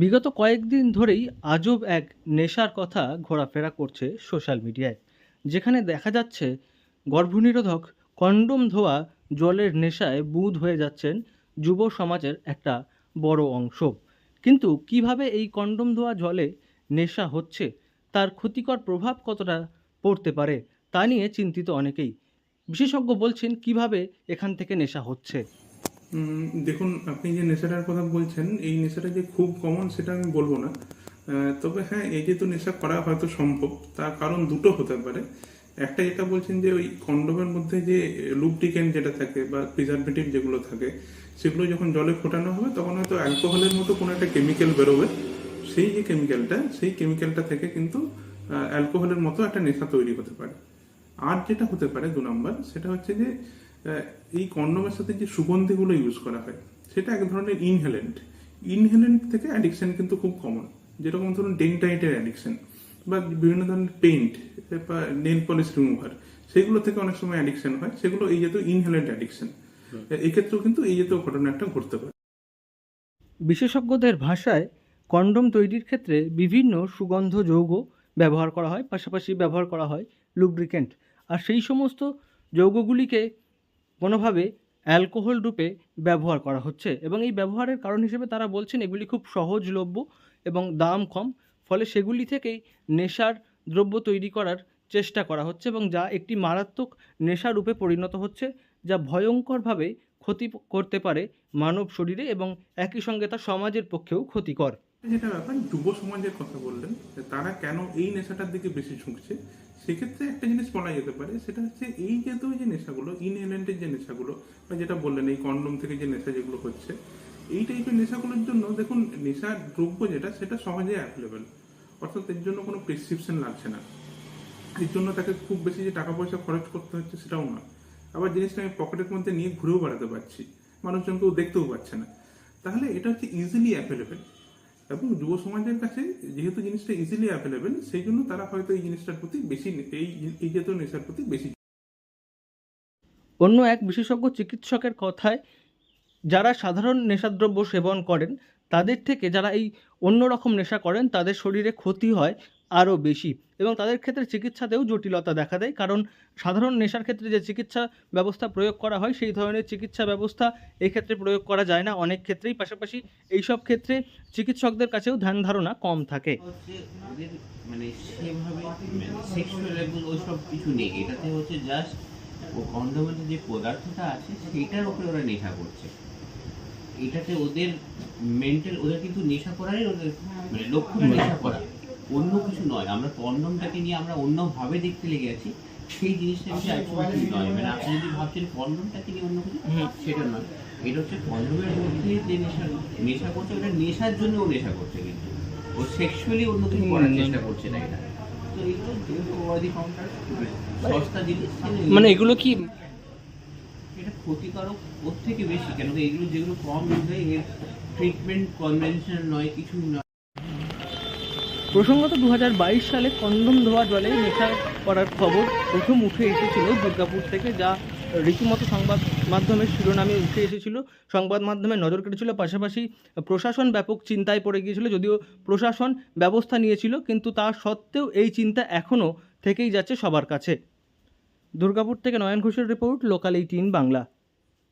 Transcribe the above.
বিগত কয়েকদিন ধরেই আজব এক নেশার কথা ঘোরাফেরা করছে সোশ্যাল মিডিয়ায়, যেখানে দেখা যাচ্ছে গর্ভনিরোধক কন্ডোম ধোয়া জলের নেশায় বুঁদ হয়ে যাচ্ছেন যুব সমাজের একটা বড় অংশ। কিন্তু কিভাবে এই কন্ডোম ধোয়া জলে নেশা হচ্ছে, তার ক্ষতিকর প্রভাব কতটা পড়তে পারে, তা নিয়ে চিন্তিত অনেকেই। বিশেষজ্ঞ বলছেন কিভাবে এখান থেকে নেশা হচ্ছে। দেখুন, আপনি যে নেশাটার কথা বলছেন, এই নেশাটা যে খুব কমন সেটা আমি বলবো না। তবে হ্যাঁ, এই যে তো নেশা করা হয়তো সম্ভব, তার কারণ দুটো হতে পারে। একটা যেটা বলছেন যে ওই কন্ডোমের মধ্যে যে লুব্রিকেন্ট যেটা থাকে বা প্রিজারভেটিভ যেগুলো থাকে, সেগুলো যখন জলে ফোটানো হবে তখন হয়তো অ্যালকোহলের মতো কোনো একটা কেমিক্যাল বেরোবে। সেই কেমিক্যালটা থেকে কিন্তু অ্যালকোহলের মতো একটা নেশা তৈরি হতে পারে। আর যেটা হতে পারে 2 নম্বর, সেটা হচ্ছে যে এই কন্ডোমের সাথে যে সুগন্ধিগুলো ইউজ করা হয়, সেটা এক ধরনের ইনহেলেন্ট থেকে অ্যাডিকশন কিন্তু খুব কমন। যেরকম ধরুন ডেন্টাইটের অ্যাডিকশন বা বিভিন্ন ধরনের পেইন্ট বা নেল পলিশ রিমুভার, সেগুলো থেকে অনেক সময় অ্যাডিকশন হয়। সেগুলো এই জাতীয় ইনহেলেন্ট অ্যাডিকশন। এক্ষেত্রেও কিন্তু এই জাতীয় ঘটনা একটা ঘটতে পারে। বিশেষজ্ঞদের ভাষায় কন্ডোম তৈরির ক্ষেত্রে বিভিন্ন সুগন্ধ যৌগ ব্যবহার করা হয়, পাশাপাশি ব্যবহার করা হয় লুব্রিকেন্ট। আর সেই সমস্ত যৌগগুলিকে কোনোভাবে অ্যালকোহল রূপে ব্যবহার করা হচ্ছে, এবং এই ব্যবহারের কারণ হিসেবে তারা বলছেন এগুলি খুব সহজলভ্য এবং দাম কম। ফলে সেগুলি থেকেই নেশার দ্রব্য তৈরি করার চেষ্টা করা হচ্ছে, এবং যা একটি মারাত্মক নেশারূপে পরিণত হচ্ছে, যা ভয়ঙ্করভাবে ক্ষতি করতে পারে মানব শরীরে, এবং একই সঙ্গে তা সমাজের পক্ষেও ক্ষতিকর। যেটা ব্যাপার, যুব সমাজের কথা বললেন, যে তারা কেন এই নেশাটার দিকে বেশি ঝুঁকছে, সেক্ষেত্রে একটা জিনিস বলা যেতে পারে। সেটা হচ্ছে এই জাতীয় যে নেশাগুলো, ইনহেলেন্টের যে নেশাগুলো, বা যেটা বললেন এই কন্ডোম থেকে যে নেশা যেগুলো হচ্ছে, এই টাইপের নেশাগুলোর জন্য দেখুন, নেশার দ্রব্য যেটা সেটা সহজে অ্যাভেলেবেল। অর্থাৎ এর জন্য কোনো প্রেসক্রিপশন লাগছে না। এর জন্য তাকে খুব বেশি যে টাকা পয়সা খরচ করতে হচ্ছে সেটাও নয়। আবার জিনিসটা আমি পকেটের মধ্যে নিয়ে ঘুরেও বেড়াতে পারছি, মানুষজন কেউ দেখতেও পাচ্ছে না। তাহলে এটা হচ্ছে ইজিলি অ্যাভেলেবেল। এবং যুব সমাজের কাছে যেহেতু জিনিসটা ইজিলি অ্যাভেলেবেল, সেই জন্য তারা হয়তো এই জিনিসটার প্রতি বেশি, এই জাতীয় নেশার প্রতি বেশি। অন্য এক বিশেষজ্ঞ চিকিৎসকের কথায়, যারা সাধারণ নেশাদ্রব্য সেবন করেন তাদের থেকে যারা এই অন্য রকম নেশা করেন তাদের শরীরে ক্ষতি হয় আরও বেশি, এবং তাদের ক্ষেত্রে চিকিৎসাতেও জটিলতা দেখা দেয়। কারণ সাধারণ নেশার ক্ষেত্রে যে চিকিৎসা ব্যবস্থা প্রয়োগ করা হয় সেই ধরনের চিকিৎসা ব্যবস্থা এক্ষেত্রে প্রয়োগ করা যায় না অনেক ক্ষেত্রেই। পাশাপাশি এইসব ক্ষেত্রে চিকিৎসকদের কাছেও ধ্যান ধারণা কম থাকে। হচ্ছে ওদের মানে সেভাবে সেক্সুয়াল এবং ওইসব কিছু নেই। এটাতে হচ্ছে জাস্ট ও কন্ডোমের যে পদার্থটা আছে সেটার উপরে ওরা নেশা করছে। এটাতে ওদের মেন্টাল, ওদের কিন্তু নেশা করারই ওদের মানে লক্ষ্যটা নেশা করা, অন্য কিছু নয়। আমরা কন্ডোমটাকে নিয়ে আমরা অন্যভাবে দেখতে লেগে আছি, সেই জিনিসটা কিন্তু অ্যাকচুয়ালি নয়। মানে আপনি যদি ভাবছেন কন্ডোমটাকে নিয়ে অন্য কিছু, সেটা নয়। এটা হচ্ছে কন্ডোমের মধ্যে যে নেশা নেশা করছে, ওটা নেশার জন্য ও নেশা করছে, কিন্তু ও সেক্সুয়ালি অন্য কিছু করার চেষ্টা করছে না। এটা তো এগুলো যেহেতু ওয়াদি কাউন্টার সস্তা জিনিস, মানে এগুলো কি এটা ক্ষতিকারক ওর থেকে বেশি। কেন কি এগুলো যেগুলো কম ইউজ হয়, এর ট্রিটমেন্ট কনভেনশনাল নয়, কিছু নয়। প্রসঙ্গত 2022 সালে কন্ডোম ধোয়া জলে নেশা করার খবর প্রথম উঠে এসেছিল দুর্গাপুর থেকে, যা রীতিমতো সংবাদ মাধ্যমের শিরোনামে উঠে এসেছিল, সংবাদ মাধ্যমে নজর কেটেছিল। পাশাপাশি প্রশাসন ব্যাপক চিন্তায় পড়ে গিয়েছিল, যদিও প্রশাসন ব্যবস্থা নিয়েছিল, কিন্তু তা সত্ত্বেও এই চিন্তা এখনও থেকেই যাচ্ছে সবার কাছে। দুর্গাপুর থেকে নয়ন ঘোষের রিপোর্ট, লোকাল 18 বাংলা।